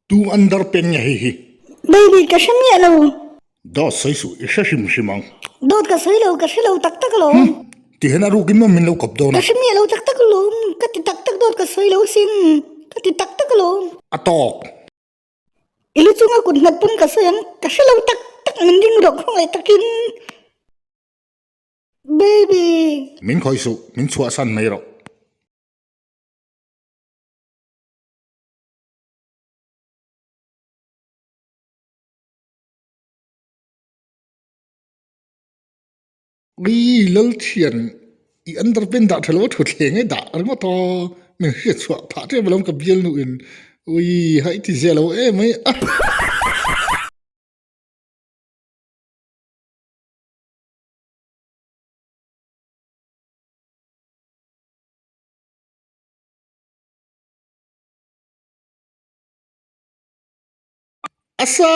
Tu underpen nya hi. Baby ka shamya lo. Da sai su isha shim shimang. Dot ka sai lo tak tak lo. Ti hena rukin mo min lo kap do na. Ka shamya lo tak tak lo. Ka ti tak tak dot ka sai lo sin. Ka ti tak tak lo. Atok. Ilu chunga kun nat pun ka sai ka sai lo tak tak min ding rok khong ai takin. Baby. Min khoi su min chua san mai ro. Ui lol thian I underpen da thalo thut leng ai da arma to min hriat chua pha te balom ka bial nu in ui hai ti zelo e mai a asa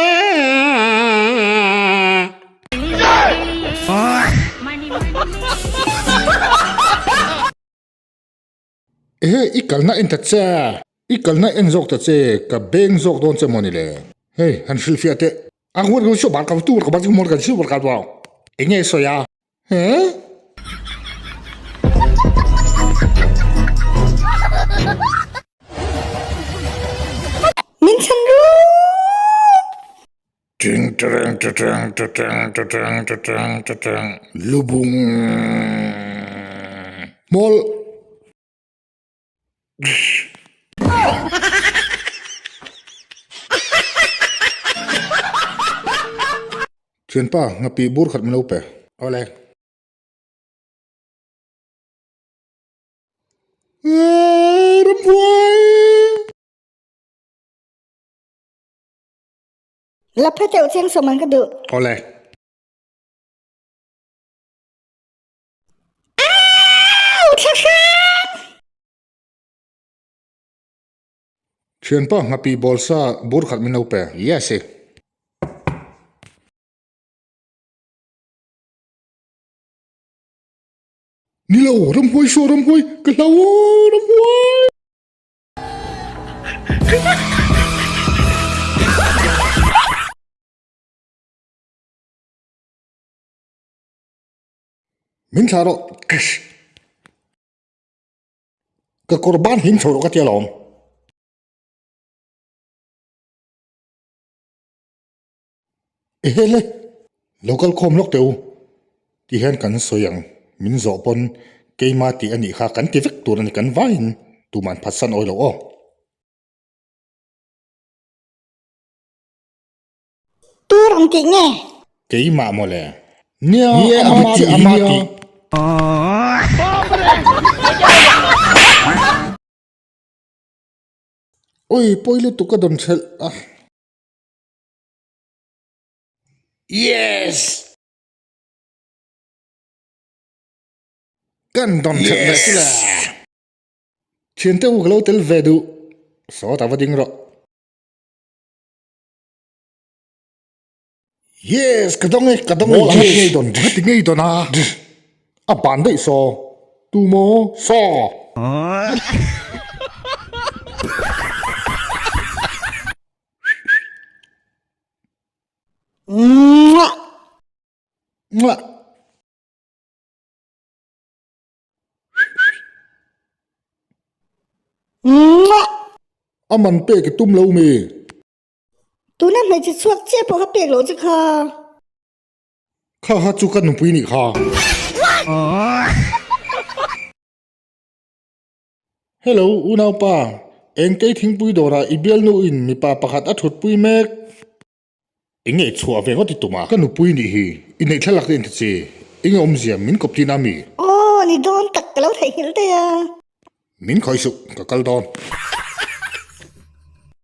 ikal na in ta cha ikal na en zok ta che ka beng zok don che moni le hey han shil fiate angwar go sho ba ka tu ka ba ju mor ka shu ka ba enge so ya he Min chan ru. ting terang terang terang terang terang terang lubung mol Chuyện pa ngapi bur khat melo pe ole ram huai La phe teu cheng so man ka du. ole Chuyện pa ngapi bolsa bur khat melo pe yes Nilo ram huai so ram huai ka lau ram huai Min tharo kish ka korban hin choro ka tialom hele local khom lok teu ti hen kan soyang min zo pon keima ti ani kha kan ti vek tur ani kan vain tu man phasan oilo o Tu rang ti nge. keima mole nia amati oi poilo tu ka don chel yes kan don chel la chen te u glo tel vedu so ta vading ro yes kadong ngei don a ban dei so tu mo so Mwah. Aman pe ke tum lâu me Tu na mai chi chuak che po ha pek lo chi kha. kha ha chu kan pui ni kha Hello unau pa eng te thing pui dora ibel nu in mi pa pakhat a thut pui mek enge chua ve ngoti tuma kan pui ni hi inei thalak den chi enge omziam min kop ti na mi Oh, ni don tak ka lo thai hil te ya. min khoi su ka kal don